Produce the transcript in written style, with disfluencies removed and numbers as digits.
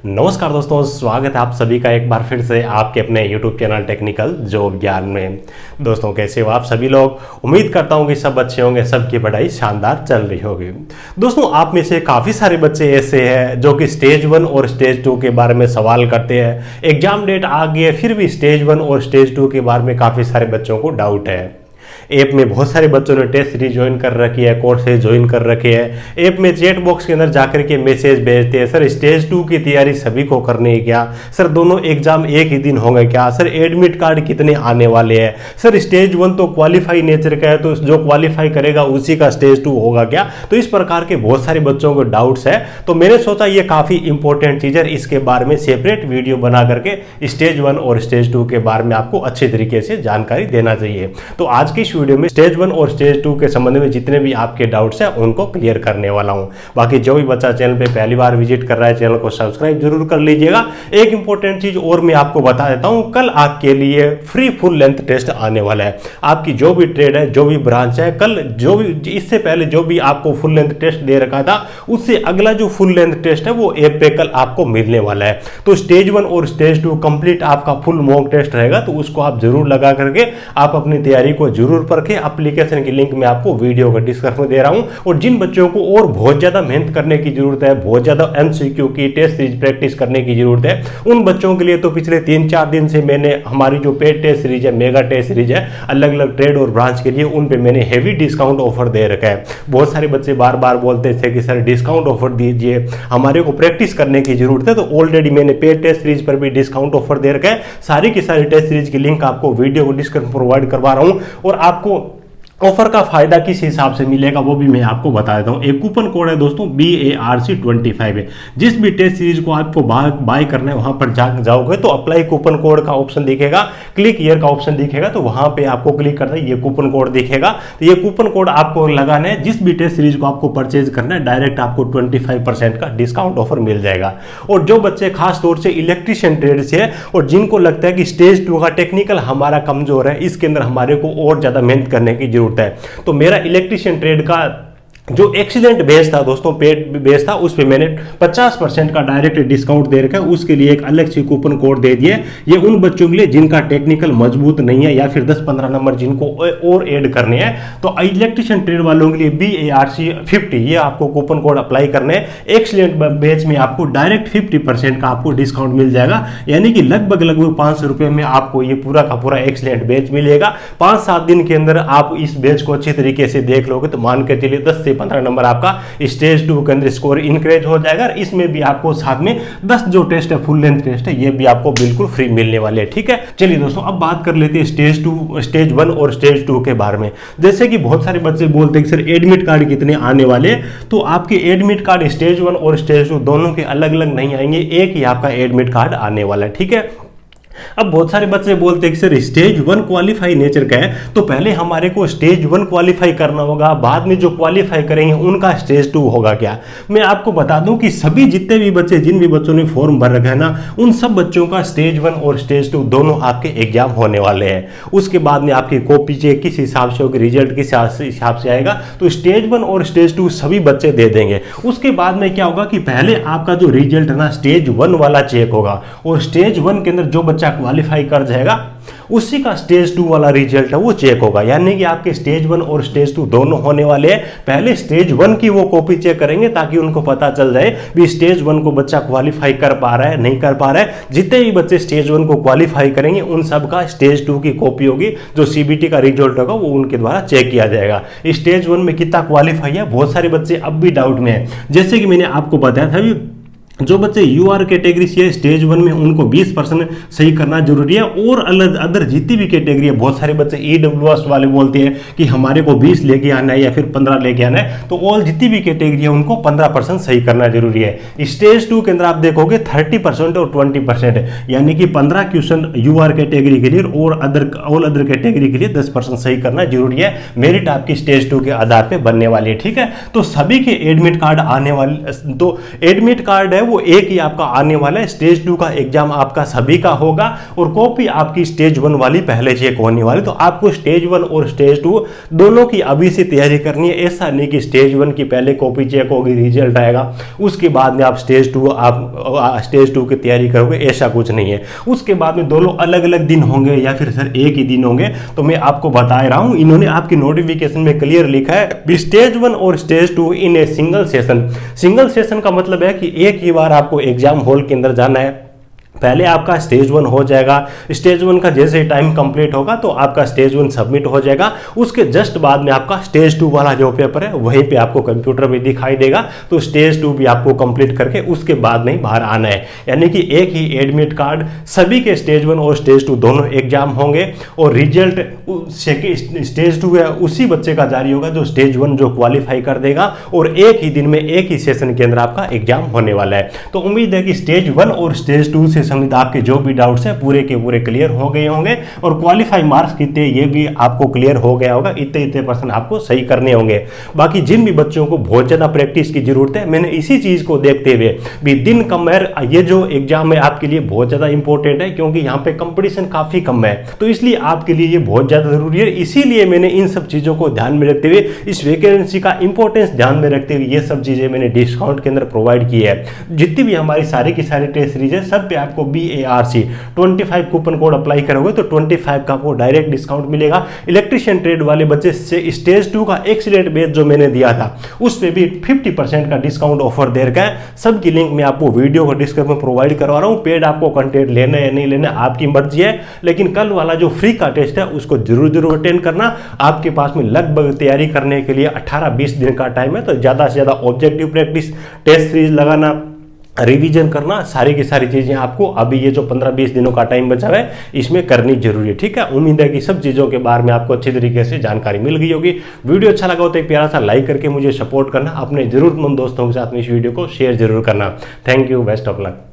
नमस्कार दोस्तों, स्वागत है आप सभी का एक बार फिर से आपके अपने YouTube चैनल टेक्निकल जॉब ज्ञान में। दोस्तों कैसे हो आप सभी लोग। उम्मीद करता हूं कि सब अच्छे होंगे, सबकी पढ़ाई शानदार चल रही होगी। दोस्तों आप में से काफ़ी सारे बच्चे ऐसे हैं जो कि स्टेज 1 और स्टेज 2 के बारे में सवाल करते हैं। एग्जाम डेट आ गई है, फिर भी स्टेज 1 और स्टेज 2 के बारे में काफ़ी सारे बच्चों को डाउट है। ऐप में बहुत सारे बच्चों ने टेस्ट सीरीज ज्वाइन कर रखी है, कोर्सेज ज्वाइन कर रखे हैं। ऐप में चैट बॉक्स के अंदर जाकर के मैसेज भेजते हैं, सर स्टेज 2 की तैयारी सभी को करनी है क्या, सर दोनों एग्जाम एक ही दिन होंगे क्या, सर एडमिट कार्ड कितने आने वाले हैं, सर स्टेज 1 तो क्वालिफाई नेचर का है तो जो क्वालिफाई करेगा उसी का स्टेज 2 होगा क्या। तो इस प्रकार के बहुत सारे बच्चों को डाउट्स है, तो मैंने सोचा ये काफ़ी इंपॉर्टेंट चीज़ है, इसके बारे में सेपरेट वीडियो बना करके स्टेज 1 और स्टेज 2 के बारे में आपको अच्छे तरीके से जानकारी देना चाहिए। तो आज की वीडियो में स्टेज 1 और स्टेज 2 के संबंध में जितने भी आपके डाउट्स हैं उनको क्लियर करने वाला हूं। बाकी जो भी बच्चा चैनल पे पहली बार विजिट कर रहा है, चैनल को सब्सक्राइब जरूर कर लीजिएगा। एक इंपॉर्टेंट चीज और मैं आपको बता देता हूं, कल आपके लिए फ्री फुल लेंथ टेस्ट आने वाला है। आपकी जो भी ट्रेड है, जो भी ब्रांच है, कल जो भी इससे पहले जो भी आपको फुल लेंथ टेस्ट दे रखा था उससे अगला जो फुल लेंथ टेस्ट है वो ऐप पे कल आपको मिलने वाला है। तो स्टेज 1 और स्टेज 2 कंप्लीट आपका फुल मॉक टेस्ट रहेगा, तो उसको आप जरूर लगा करके आप अपनी तैयारी को जरूर परखें। एप्लीकेशन की लिंक मैं आपको वीडियो का डिस्क्रिप्शन में दे रहा हूं। और जिन बच्चों को और बहुत ज्यादा मेहनत करने की जरूरत है, बहुत ज्यादा एमसीक्यू की टेस्ट सीरीज प्रैक्टिस करने की जरूरत है, उन बच्चों के लिए तो पिछले 3-4 दिन से मैंने हमारी जो पेड टेस्ट सीरीज है, मेगा टेस्ट सीरीज है, अलग अलग ट्रेड और ब्रांच के लिए उन पे मैंने हेवी डिस्काउंट ऑफर दे रखा है। बहुत सारे बच्चे बार बार बोलते थे कि सर डिस्काउंट ऑफर दीजिए, हमारे को प्रैक्टिस करने की जरूरत है। तो ऑलरेडी मैंने पेड टेस्ट सीरीज पर भी डिस्काउंट ऑफर दे रखा है। सारी की सारी टेस्ट सीरीज की लिंक आपको वीडियो को डिस्क्रिप्शन प्रोवाइड करवा रहा हूं। और आपको ऑफर का फायदा किस हिसाब से मिलेगा वो भी मैं आपको बता देता हूं। एक कूपन कोड है दोस्तों BARC25 है। जिस भी टेस्ट सीरीज को आपको बाय करना है वहां पर जाओगे तो अप्लाई कूपन कोड का ऑप्शन दिखेगा, क्लिक हियर का ऑप्शन दिखेगा, तो वहां पे आपको क्लिक करना है, ये कूपन कोड दिखेगा। तो ये कूपन कोड आपको लगाना है, जिस भी टेस्ट सीरीज को आपको परचेज करना है डायरेक्ट आपको 25% का डिस्काउंट ऑफर मिल जाएगा। और जो बच्चे खास तौर से इलेक्ट्रीशियन ट्रेड से है और जिनको लगता है कि स्टेज 2 का टेक्निकल हमारा कमजोर है, इसके अंदर हमारे को और ज्यादा मेहनत करने की जरूरत है, तो मेरा इलेक्ट्रीशियन ट्रेड का जो एक्सीलेंट बेस था दोस्तों, पेड बेस था, उस पे मैंने 50% का डायरेक्ट डिस्काउंट दे रखा है। उसके लिए एक अलग से कूपन कोड दे दिए। ये उन बच्चों के लिए जिनका टेक्निकल मजबूत नहीं है या फिर 10-15 नंबर जिनको और ऐड करने हैं, तो इलेक्ट्रीशियन ट्रेड वालों के लिए BARC50 ये आपको कूपन कोड अप्लाई करने हैं। एक्सीलेंट बेच में आपको डायरेक्ट 50% का आपको डिस्काउंट मिल जाएगा, यानी कि लगभग 500 रुपये में आपको ये पूरा का पूरा एक्सीलेंट बेच मिलेगा। 5-7 दिन के अंदर आप इस बेच को अच्छी तरीके से देख लोगे तो मान के चलिए 10 से 15 नंबर आपका स्टेज 2 के अंदर स्कोर इंक्रीज हो जाएगा। इसमें भी आपको साथ में 10 जो टेस्ट है, फुल लेंथ टेस्ट है, ये भी आपको बिल्कुल फ्री मिलने वाले हैं। ठीक है, चलिए दोस्तों अब बात कर लेते हैं स्टेज 1 और स्टेज 2 के बारे में। जैसे कि बहुत सारे बच्चे बोलते हैं कि सर एडमिट कार्ड कितने आने वाले हैं, तो आपके एडमिट कार्ड स्टेज 1 और स्टेज 2 दोनों के अलग अलग नहीं आएंगे, एक ही आपका एडमिट कार्ड आने वाला है। ठीक है, अब बहुत सारे बच्चे बोलते हैं कि सर स्टेज 1 क्वालिफाई नेचर का है, तो पहले हमारे को स्टेज 1 क्वालिफाई करना होगा, बाद में जो क्वालिफाई करेंगे उनका स्टेज 2 होगा क्या। मैं आपको बता दूं कि सभी जितने भी बच्चे, जिन भी बच्चों ने फॉर्म भर रखा है ना, उन सब बच्चों का स्टेज 1 और स्टेज 2 दोनों आपके एग्जाम होने वाले हैं। उसके बाद में आपकी कॉपी चेक किस हिसाब से होगी, रिजल्ट किस हिसाब से आएगा, तो स्टेज 1 और स्टेज 2 सभी बच्चे दे देंगे। उसके बाद में क्या होगा कि पहले आपका जो रिजल्ट है ना स्टेज 1 वाला चेक होगा, और स्टेज 1 के अंदर जो बच्चा क्वालिफाई कर जाएगा उसी का स्टेज 2 वाला रिजल्ट है वो चेक होगा। यानी कि आपके स्टेज 1 और स्टेज 2 दोनों होने वाले हैं। पहले स्टेज 1 की वो कॉपी चेक करेंगे ताकि उनको पता चल जाए भी स्टेज 1 को बच्चा क्वालिफाई कर पा रहा है नहीं कर पा रहा है। जितने भी बच्चे स्टेज 1 को क्वालिफाई करेंगे उन सब का स्टेज 2 की कॉपी होगी, जो CBT का रिजल्ट होगा वो उनके द्वारा चेक किया जाएगा। स्टेज 1 में कितना क्वालिफाई है, बहुत सारे बच्चे अब भी डाउट में है। जैसे कि मैंने आपको बताया था, जो बच्चे UR कैटेगरी से स्टेज 1 में उनको 20% सही करना जरूरी है। और अदर जितनी भी कैटेगरी है, बहुत सारे बच्चे EWS वाले बोलते हैं कि हमारे को 20 लेके आना है या फिर 15 लेके आना है, तो ऑल जितनी भी कैटेगरी है उनको 15% सही करना जरूरी है। स्टेज 2 के अंदर आप देखोगे 30% और 20% है, यानी कि 15 क्वेश्चन UR कैटेगरी के लिए और ऑल अदर कैटेगरी के लिए 10% सही करना जरूरी है। मेरिट आपकी स्टेज 2 के आधार पर बनने वाली है। ठीक है, तो सभी के एडमिट कार्ड आने वाले, तो एडमिट कार्ड है वो एक ही आपका आने वाला है। स्टेज 2 का एग्जाम आपका सभी का होगा और कॉपी आपकी स्टेज 1 वाली पहले चेक होने वाली। तो आपको स्टेज 1 और स्टेज 2 दोनों की अभी से तैयारी करनी है। ऐसा नहीं कि स्टेज 1 की पहले कॉपी चेक होगी, रिजल्ट आएगा, उसके बाद में आप स्टेज 2 की तैयारी करोगे, ऐसा कुछ नहीं है। उसके बाद में दोनों अलग अलग दिन होंगे या फिर सर एक ही दिन होंगे, तो मैं आपको बता रहा हूं, इन्होंने आपकी नोटिफिकेशन में क्लियर लिखा है स्टेज 1 और stage 2 in a single session. Single session का मतलब है कि एक ही बार आपको एग्जाम हॉल के अंदर जाना है। पहले आपका स्टेज 1 हो जाएगा, स्टेज 1 का जैसे टाइम कंप्लीट होगा तो आपका स्टेज 1 सबमिट हो जाएगा। उसके जस्ट बाद में आपका स्टेज 2 वाला जो पेपर है वहीं पे आपको कंप्यूटर में दिखाई देगा। तो स्टेज 2 भी आपको कंप्लीट करके उसके बाद में बाहर आना है। यानी कि एक ही एडमिट कार्ड सभी के स्टेज 1 और स्टेज 2 दोनों एग्जाम होंगे और रिजल्ट स्टेज 2 है उसी बच्चे का जारी होगा जो स्टेज 1 जो क्वालिफाई कर देगा, और एक ही दिन में एक ही सेशन के अंदर आपका एग्जाम होने वाला है। तो उम्मीद है कि स्टेज 1 और स्टेज 2 से संबंधित आपके जो भी डाउट्स हैं पूरे के पूरे क्लियर हो गए होंगे, और क्वालिफाई मार्क्स कितने ये भी आपको क्लियर हो गया होगा, इतने % आपको सही करने होंगे। बाकी जिन भी बच्चों को बहुत ज्यादा प्रैक्टिस की जरूरत है, मैंने इसी चीज को देखते हुए भी दिन कम है, ये जो एग्जाम है आपके लिए बहुत ज्यादा इंपॉर्टेंट है क्योंकि यहाँ पे कंपटीशन काफी कम है, तो इसलिए आपके लिए ये बहुत ज्यादा जरूरी है। इसीलिए मैंने इन सब चीजों को ध्यान में रखते हुए, इस वैकेंसी का इंपॉर्टेंस ध्यान में रखते हुए ये सब चीजें मैंने डिस्काउंट के अंदर प्रोवाइड की है। जितनी भी हमारी सारी की सारी टेस्ट सीरीज है सब पे आपको BARC 25 कूपन कोड अप्लाई करोगे तो 25 का आपको डायरेक्ट डिस्काउंट मिलेगा। इलेक्ट्रिशियन ट्रेड वाले बच्चे से स्टेज 2 का एक्सीलेंट बैच जो मैंने दिया था उस पे भी 50% का डिस्काउंट ऑफर दे रखा है। सबकी लिंक मैं आपको वीडियो को डिस्क्रिप्शन में प्रोवाइड करवा रहा हूं। पेड आपको कंटेंट लेना है या नहीं लेना आपकी मर्जी है, लेकिन कल वाला जो फ्री का टेस्ट है उसको जरूर अटेंड करना। आपके पास में लगभग तैयारी करने के लिए 18-20 दिन का टाइम है, तो ज्यादा से ज्यादा ऑब्जेक्टिव प्रैक्टिस, टेस्ट सीरीज लगाना, रिवीजन करना, सारी की सारी चीजें आपको अभी ये जो 15-20 दिनों का टाइम बचा है इसमें करनी जरूरी है। ठीक है, उम्मीद है कि सब चीजों के बारे में आपको अच्छी तरीके से जानकारी मिल गई होगी। वीडियो अच्छा लगा हो तो एक प्यारा सा लाइक करके मुझे सपोर्ट करना, अपने जरूरतमंद दोस्तों के साथ में इस वीडियो को शेयर जरूर करना। Thank you, best of luck.